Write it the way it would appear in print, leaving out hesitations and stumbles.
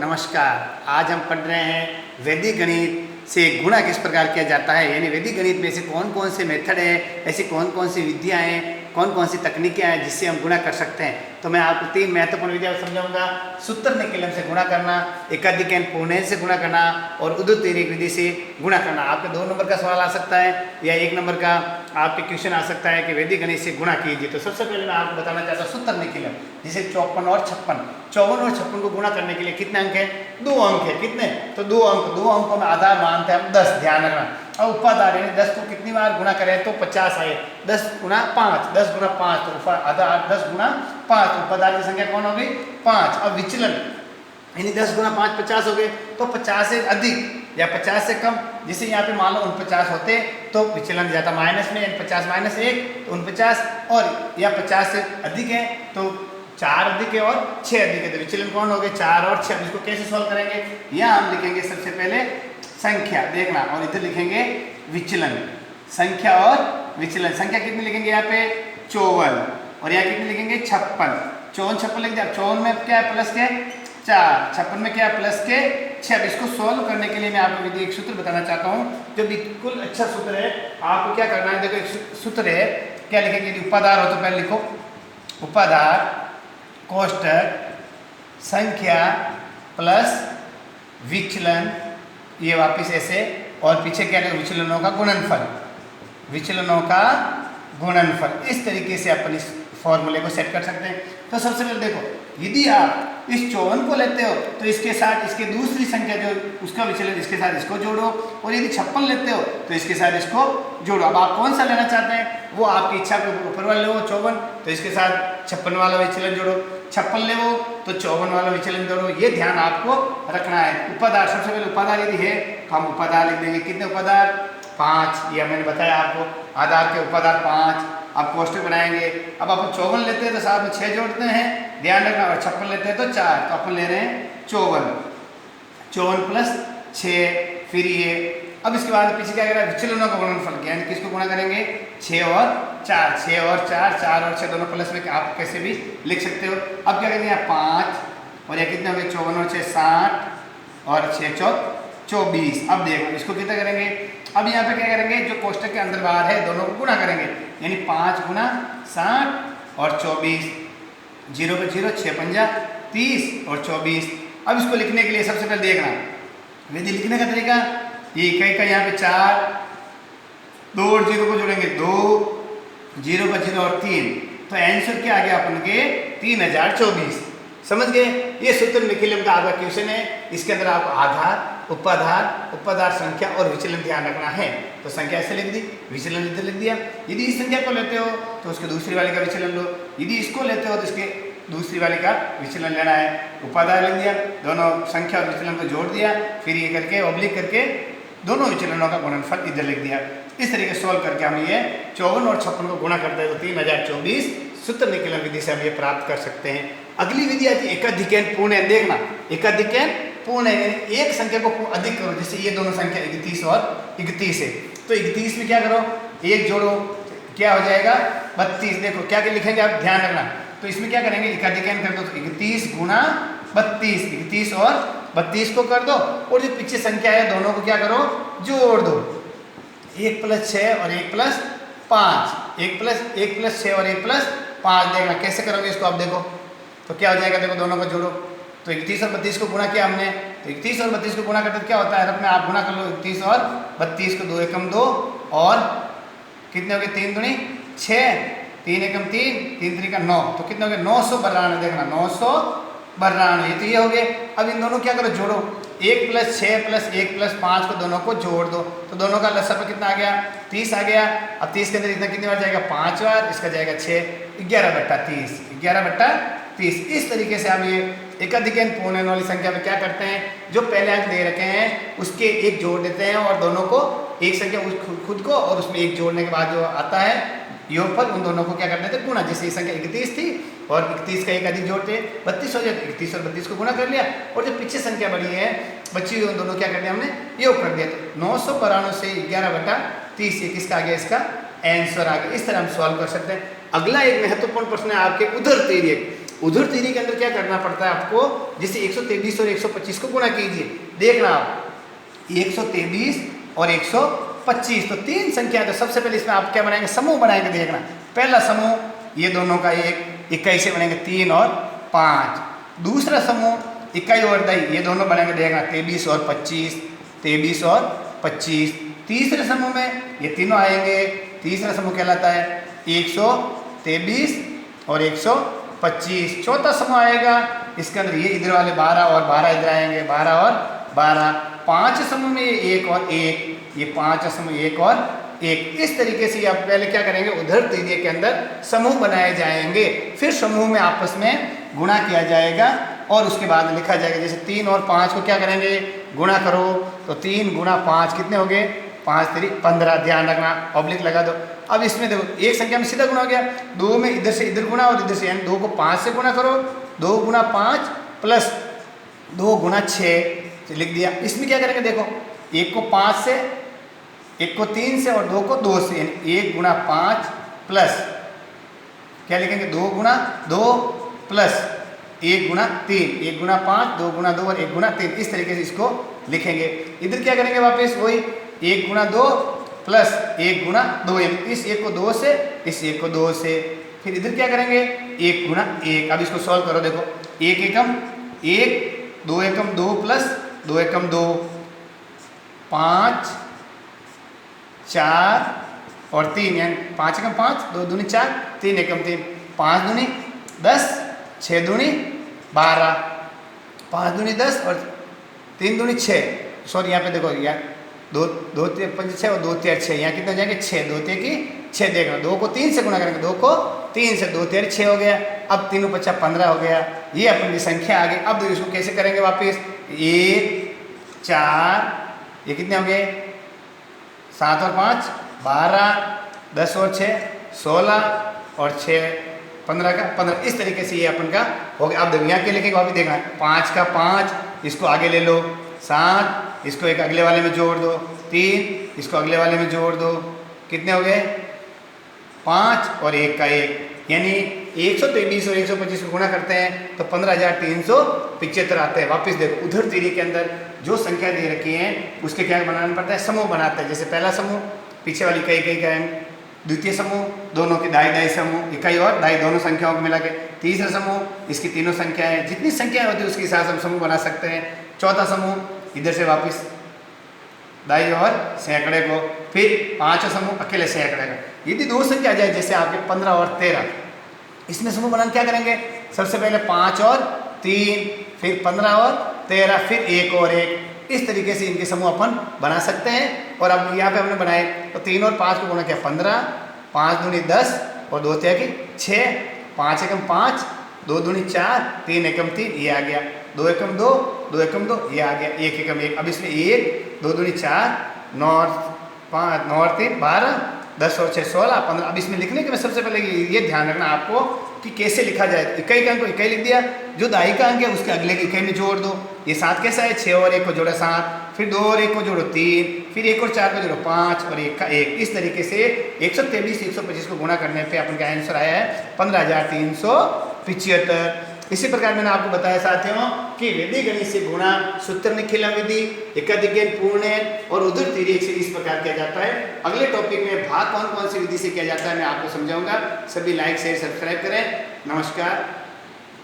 नमस्कार। आज हम पढ़ रहे हैं वैदिक गणित से गुणा किस प्रकार किया जाता है, यानी वैदिक गणित में ऐसे कौन कौन से मेथड है, ऐसी कौन कौन सी विधियाँ हैं, कौन कौन सी तकनीकें हैं जिससे हम गुणा कर सकते हैं। तो मैं आपको 3 महत्वपूर्ण विधियाँ समझाऊंगा। सूत्र निकलन से गुणा करना, एकाधिकन पूर्णांक से गुणा करना और उद्धृत विधि से गुणा करना। आपके 2 नंबर का सवाल आ सकता है या 1 नंबर का आपके क्वेश्चन आ सकता है कि वैदिक गणित से गुणा कीजिए। तो सबसे पहले मैं आपको बताना चाहता हूँ सूत्र निकलन, जिसे 54 और 56। 54 और 56 को गुणा करने के लिए कितने अंक हैं? 2 अंक है। कितने? तो 2 अंक। 2 अंकों में आधार मानते हैं हम 10, ध्यान रखना। अब उपाधार यानी 10 को कितनी बार गुणा करें तो 50 आए। 10 गुणा 5, 10 गुणा 5 तो आधार 10 गुणा 5, तो उपाधार की संख्या कौन होगी? 5। अब विचलन यानी 10 गुणा 5 50 हो गए, तो 50 से अधिक या 50 से कम, जिसे यहाँ पे मान लो 49 होते तो विचलन जाता माइनस में, 50 माइनस 1 तो 49, और या 50 से अधिक है तो 4 अधिक है और 6 अधिक है, तो विचलन कौन हो गए? 4 और 6। इसको कैसे सॉल्व करेंगे? यहाँ हम लिखेंगे सबसे पहले संख्या, देखना, और इधर लिखेंगे विचलन। संख्या और विचलन, संख्या कितनी लिखेंगे यहाँ पे? 54, और यहाँ कितनी लिखेंगे? 56। 54 56 लिख दिया। 54 में क्या है? प्लस के 4, 56 में क्या है? प्लस के 6। इसको सॉल्व करने के लिए मैं आपको विधि एक सूत्र बताना चाहता हूँ जो बिल्कुल अच्छा सूत्र है। आपको क्या करना है, देखो एक सूत्र है, क्या लिखेंगे? यदि उपाधार हो तो पहले लिखो उपाधार कोष्टक संख्या प्लस विचलन, ये वापिस ऐसे, और पीछे क्या लिखो? विचलनों का गुणनफल। विचलनों का गुणनफल। इस तरीके से अपन इस फॉर्मूले को सेट कर सकते हैं। तो सबसे पहले देखो, यदि आप इस 54 को लेते हो तो इसके साथ इसके दूसरी संख्या जो उसका विचलन, इसके साथ इसको जोड़ो, और यदि 56 लेते हो तो इसके साथ इसको जोड़ो। अब आप कौन सा लेना चाहते हैं वो आपकी इच्छा के ऊपर वाले हो। 54 तो इसके साथ 56 वाला विचलन जोड़ो, 56 ले वो तो 54 वाला विचलन जोड़ो। ये ध्यान आपको रखना है। उपाधार, सबसे पहले उपाधार यदि है तो हम उपाधार लिख देंगे। कितने उपाधार? 5। ये मैंने बताया आपको, आधार के उपाधार 5। आप कोष्टक बनाएंगे। अब अपन 54 लेते हैं तो साथ में 6 जोड़ते हैं, ध्यान रखना, और 56 लेते हैं तो 4, तो अपन ले रहे हैं 54। 54 प्लस 6, फिर ये। अब इसके बाद पीछे क्या करें? विचलनों का गुणनफल, यानी किसको गुणा करेंगे? 6 और 4, 6 और 4, 4 और 6 दोनों प्लस में आप कैसे भी लिख सकते हो। अब क्या करेंगे? यहाँ 5 और यहाँ कितने हो गए? 54 और 6 60 और 6 चौक 24। अब देखो इसको कितना करेंगे? अब यहाँ पे क्या करेंगे? जो कोष्टक के अंदर बाहर है दोनों को गुणा करेंगे, यानी 5 गुना 60 और 24, 0 पे 0, 6 पंजा 30 और 24। अब इसको लिखने के लिए सबसे पहले देखना विधि लिखने का तरीका, ये इकाई का यहाँ पे 4, 2 और 0 को जोड़ेंगे 2, 0 का 0 और 3, तो आंसर क्या आ गया अपन के? 3024। समझ गए? ये सूत्र निकलन का आपका क्वेश्चन है। इसके अंदर आपको आधार, उपाधार, उपाधार संख्या और विचलन ध्यान रखना है। तो संख्या ऐसे लिख दी, विचलन इधर लिख दिया। यदि इस संख्या को लेते हो तो उसके दूसरी वाले का विचलन लो, यदि इसको लेते हो तो इसके दूसरी वाले का विचलन लेना है। उपाधार लिख दिया, दोनों संख्या और विचलन को जोड़ दिया, फिर ये करके ऑब्लिक करके दोनों विचलनों का गुणनफल इधर लिख दिया। इस तरीके सॉल्व करके हम ये 54 और 56 को गुणा करते हैं तो 3024 सूत्र निकलन विधि से हम ये प्राप्त कर सकते हैं। अगली विधि आती है एकाधिकन पूर्णांक। देखना, एकाधिकन पूर्णांक यानी एक संख्या को अधिक करो। जैसे ये दोनों संख्या 31 और 31 है, तो 31 में क्या करो? 1 जोड़ो, क्या हो जाएगा? 32। देखो क्या क्या लिखेंगे आप, ध्यान रखना। तो इसमें क्या करेंगे? एकाधिकन कर दो, तो 31 गुना 32, 31 और 32 को कर दो, और जो पीछे संख्या है दोनों को क्या करो? जोड़ दो। 1 प्लस 6 और 1 प्लस 5, 1 प्लस 6 और 1 प्लस 5। देखना कैसे करोगे इसको, आप देखो तो क्या हो जाएगा? देखो दोनों को जोड़ो, तो 31 और 32 को गुणा किया हमने, तो 31 और 32 को गुणा करते तो क्या होता है? अपने आप गुणा कर लो, 31 और 32 को 2 एकम 2, और कितने हो गए? 3 दूनी 6, 3 एकम 3, 3 3 का 9, तो कितने हो गए? 992। देखना 992, ये तो ये हो गए। अब इन दोनों क्या करो? जोड़ो, 1 प्लस 6 प्लस 1 प्लस 5 को दोनों को जोड़ दो, तो दोनों का लसा पे कितना आ गया? 30 आ गया। अब 30 के अंदर इतना कितनी बार जाएगा? 5 बार, इसका जाएगा 6, 11/30, 11/30। इस तरीके से हम ये एकाधिकन पूर्णांक वाली संख्या में क्या करते हैं? जो पहले अंक दे रखे हैं उसके एक जोड़ देते हैं, और दोनों को एक संख्या खुद को और उसमें एक जोड़ने के बाद जो आता है योगफल, उन दोनों को क्या करते थे? गुणा। जैसे ये संख्या 31 थी और 31 का एक अधिक जोड़ते 32 हो जाए, 31 और 32 को गुणा कर लिया, और जो पीछे संख्या बड़ी है बची हुई उन दोनों क्या कर दिया हमने? योग कर दिया। तो 992 से 11/30 किसका आ गया? इसका आंसर आ गया। इस तरह हम सॉल्व कर सकते हैं। अगला एक महत्वपूर्ण प्रश्न है आपके उद्धृत उधर तीरी के अंदर क्या करना पड़ता है आपको, जैसे 123 और 125 को गुणा कीजिए, देखना आप 123 और 125 तो तीन संख्या, तो सबसे पहले इसमें आप क्या बनाएंगे, समूह बनाएंगे। देखना पहला समूह ये दोनों का एक इकाई से बनेंगे 3 और 5, दूसरा समूह इकाई और दही ये दोनों बनेंगे, देखना 23 और 25, 23 और 25। तीसरे समूह में ये तीनों आएंगे, तीसरा समूह कहलाता है 123 और 125। चौथा समूह आएगा, इसके अंदर ये इधर वाले 12 और 12 इधर आएंगे, 12 और 12। पांच समूह में ये 1 और 1, ये पांच समूह 1 और 1। इस तरीके से आप पहले क्या करेंगे, उधर तीरिये के अंदर समूह बनाए जाएंगे, फिर समूह में आपस में गुणा किया जाएगा और उसके बाद लिखा जाएगा। जैसे 3 और 5 को क्या करेंगे, गुणा करो, तो 3 गुणा 5 कितने हो गए, 5 3 15। ध्यान रखना, ऑब्लिक लगा दो। अब इसमें देखो एक संख्या में सीधा गुणा हो गया, 2 में इधर से इधर गुणा और इधर से, यानी 2 को 5 से गुणा करो, 2 गुणा 5 प्लस 2 गुणा 6 लिख दिया। इसमें क्या करेंगे, देखो 1 को 5 से, 1 को 3 से और 2 को 2 से, यानी 1 गुणा 5 प्लस क्या लिखेंगे, 2 गुणा 2 प्लस 1 गुणा 3, 1 गुणा 5, 2 गुणा 2 और 1 गुणा 3। इस तरीके से इसको लिखेंगे। इधर क्या करेंगे, वापस वही 1 गुणा 2 प्लस 1 गुणा 2, यानी इस 1 को 2 से, इस 1 को 2 से, फिर इधर क्या करेंगे 1 गुणा 1। अब इसको सॉल्व करो, देखो 1 एकम 1, 2 एकम 2 प्लस 2 एकम 2, 5 4 और 3, यानी 5 एकम 5, 2 दूनी 4, 3 एकम 3, 5 दूनी 10, 6 दूनी 12, 5 दूनी 10 और 3 दूनी 6। सॉरी यहाँ पे देखो यार 2 2 5 6 और 2 3 6, यहाँ कितने हो जाएंगे 6, 2 3 की 6। देखना 2 को 3 से गुणा करेंगे, 2 को 3 से, 2 3 6 हो गया। अब 3 5 15 हो गया, ये अपनी संख्या आ गई। अब देखो इसको कैसे करेंगे वापस, 1 4, ये कितने हो गए 7 और 5 12, 10 और 6 16 और 6 15 का 15। इस तरीके से ये अपन का हो गया। अब देखो यहाँ के लिखेंगे, वापस देखना 5 का 5, इसको आगे ले लो, 7 इसको एक अगले वाले में जोड़ दो, 3 इसको अगले वाले में जोड़ दो, कितने हो गए 5 और 1 का 1, यानी 123 और 125 को गुणा करते हैं तो 15,375 आते हैं। वापस देखो उधर तीरी के अंदर जो संख्या दे रखी है उसके क्या बनाना पड़ता है, समूह बनाते हैं। जैसे पहला समूह पीछे वाली इकाई का है, द्वितीय समूह दोनों के दाई समूह, इकाई और दाई दोनों संख्याओं को मिला के, तीसरा समूह इसकी तीनों संख्याएं, जितनी संख्याएं होती है उसके हिसाब से हम समूह बना सकते हैं। चौथा समूह इधर से वापस दाई और सैकड़े को, फिर पांचवा समूह अकेले सैकड़े का। यदि दो संख्या आ जाए जैसे आपके 15 और 13, इसमें समूह बनाना क्या करेंगे, सबसे पहले 5 और 3, फिर 15 और 13, फिर 1 और 1। इस तरीके से इनके समूह अपन बना सकते हैं। और अब यहाँ पे हमने बनाए तो 3 और 5 को गुणा किया 15, 5 दूनी 10 और 2 3 6, 5 एकम 5, 2 दूनी 4, 3 एकम 3, ये आ गया, 2 एकम 2, 2 एकम 2, ये आ गया, 1 एकम 1। अब इसमें 1, 2 दूनी 4, 9 और 5, 9 और 3 12, 10 और 6 16, 15। अब इसमें लिखने के में सबसे पहले ये ध्यान रखना आपको कि कैसे लिखा जाए। इकाई का अंक को इकाई लिख दिया, जो दाई का अंक है उसके अगले की इकाई में जोड़ दो। ये 7 कैसा है, 6 और 1 को जोड़ा 7, फिर 2 और 1 को जोड़ो 3, फिर 1 और 4 को जोड़ो 5 और 1 का 1। इस तरीके से 123 125 को गुणा करने पे अपन का आंसर आया है 15,375। इसी प्रकार मैंने आपको बताया साथियों कि वैदिक गणित से गुणा, सूत्र निखिला विधि, एकाधिकन, पूर्णन और उधर तिर्यक से इस प्रकार किया जाता है। अगले टॉपिक में भाग कौन कौन सी विधि से किया जाता है मैं आपको समझाऊंगा। सभी लाइक शेयर सब्सक्राइब करें। नमस्कार।